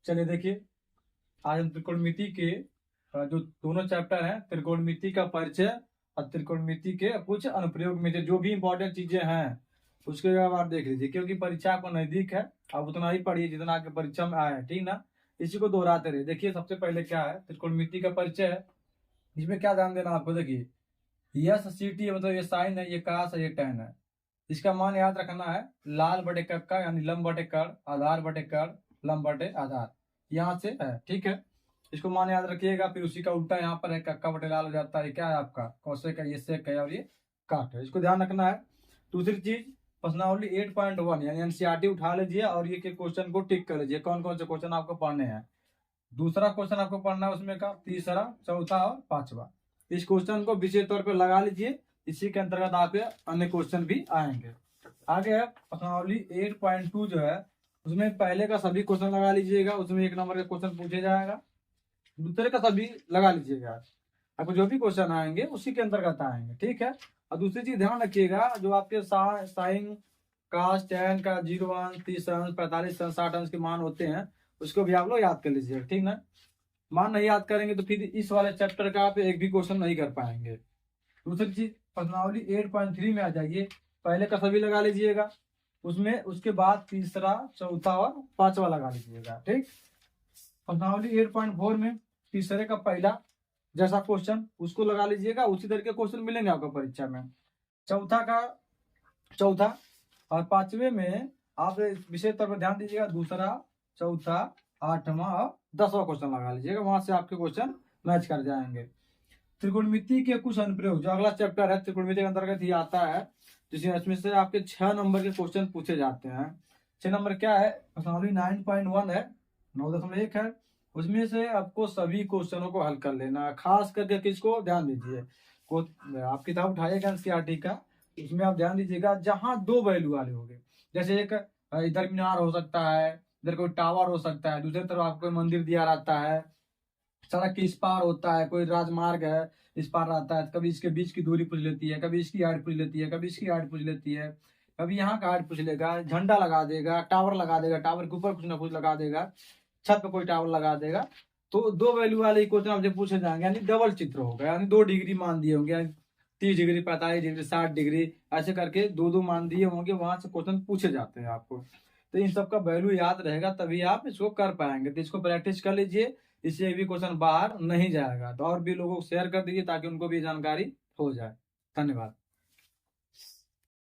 चलिए देखिए, आज हम त्रिकोणमिति के जो दोनों चैप्टर हैं, त्रिकोणमिति का परिचय और त्रिकोणमिति के कुछ अनुप्रयोग में जो भी इंपॉर्टेंट चीजें हैं उसके बाद आप देख लीजिए, क्योंकि परीक्षा आपको नजदीक है। आप उतना ही पढ़िए जितना आपके परीक्षा में आया है, ठीक ना। इसी को दोहराते रहिए। देखिए, सबसे पहले क्या है, त्रिकोणमिति का परिचय है। इसमें क्या ध्यान देना आपको, देखिए यस सी टी मतलब ये साइन है, ये कास है, ये टैन है। इसका मान याद रखना है लाल बटे कक्का यानी लंब बटे कर्ण, आधार बटे कर्ण, लंब बटे आधार, यहाँ से है, ठीक है। इसको मान याद रखिएगा। फिर उसी का उल्टा यहाँ पर है, कक्का बटे लाल हो जाता है। क्या है आपका कौशेक है, ये सेक है और ये काट है। इसको ध्यान रखना है। दूसरी चीज, प्रश्नावली 8.1 यानी एनसीईआरटी उठा लीजिए और ये के क्वेश्चन को टिक कर लीजिए, कौन कौन से क्वेश्चन आपको पढ़ने हैं। दूसरा क्वेश्चन आपको पढ़ना है उसमें का, तीसरा, चौथा और पांचवा। इस क्वेश्चन को विशेष तौर पर लगा लीजिए, इसी के अंतर्गत आपके अन्य क्वेश्चन भी आएंगे। आगे है प्रश्नावली 8.2 जो है, उसमें पहले का सभी क्वेश्चन लगा लीजिएगा। उसमें 1 नंबर का क्वेश्चन पूछे जाएगा, दूसरे का सभी लगा लीजिएगा। आपको जो भी क्वेश्चन आएंगे उसी के अंतर्गत आएंगे, ठीक है। और दूसरी चीज ध्यान रखिएगा, जो आपके साइन कास टैन का 0 अंश, 30 अंश, 45 अंश, 60 अंश के मान होते हैं, उसको भी आप लोग याद कर लीजिएगा, ठीक ना। मान नहीं याद करेंगे तो फिर इस वाले चैप्टर का आप एक भी क्वेश्चन नहीं कर पाएंगे। दूसरी चीज, प्रश्नावली 8.3 में आ जाइए, पहले का सभी लगा लीजिएगा, उसमें उसके बाद तीसरा, चौथा और पांचवा लगा लीजिएगा, ठीक। प्रश्नावली 8.4 में तीसरे का पहला जैसा क्वेश्चन उसको लगा लीजिएगा, उसी तरह के क्वेश्चन मिलेंगे आपको परीक्षा में। चौथा का चौथा और पांचवे में आप विशेष तौर पर ध्यान दीजिएगा, दूसरा, चौथा, 8वां और 10वां क्वेश्चन लगा लीजिएगा, वहां से आपके क्वेश्चन मैच कर जाएंगे। त्रिकोणमिति के कुछ अनुप्रयोग, जो अगला चैप्टर है त्रिकोणमिति के अंतर्गत ही आता है, जिसमें से आपके 6 नंबर के क्वेश्चन पूछे जाते हैं। 6 नंबर क्या है, प्रश्नावली 9.1 है, 9.1 है। उसमें से आपको सभी क्वेश्चनों को हल कर लेना है। खास करके किसको ध्यान दीजिए, आप किताब उठाइएगा एनसीईआरटी का, उसमें आप ध्यान दीजिएगा जहां 2 वैल्यू वाले होंगे। जैसे एक इधर मीनार हो सकता है, इधर कोई टावर हो सकता है, दूसरी तरफ आपको कोई मंदिर दिया रहता है, सड़क के इस पार होता है, कोई राजमार्ग है इस पार रहता है, कभी इसके बीच की दूरी पूछ लेती है, कभी इसकी हाइट पूछ लेती है, कभी इसकी हाइट पूछ लेती है, कभी यहाँ का हाइट पूछ लेगा, झंडा लगा देगा, टावर लगा देगा, टावर के ऊपर कुछ ना कुछ लगा देगा, छत पे कोई टावर लगा देगा। तो 2 वैल्यू वाले क्वेश्चन आपसे पूछे जाएंगे, यानी डबल चित्र होगा, यानी 2 डिग्री मान दिए होंगे, 30 डिग्री, 45 डिग्री, 60 डिग्री, ऐसे करके 2-2 मान दिए होंगे, वहां से क्वेश्चन पूछे जाते हैं आपको। तो इन सब का वैल्यू याद रहेगा तभी आप इसको कर पाएंगे। तो इसको प्रैक्टिस कर लीजिए, इससे भी क्वेश्चन बाहर नहीं जाएगा। तो और भी लोगों को शेयर कर दीजिए ताकि उनको भी जानकारी हो जाए। धन्यवाद।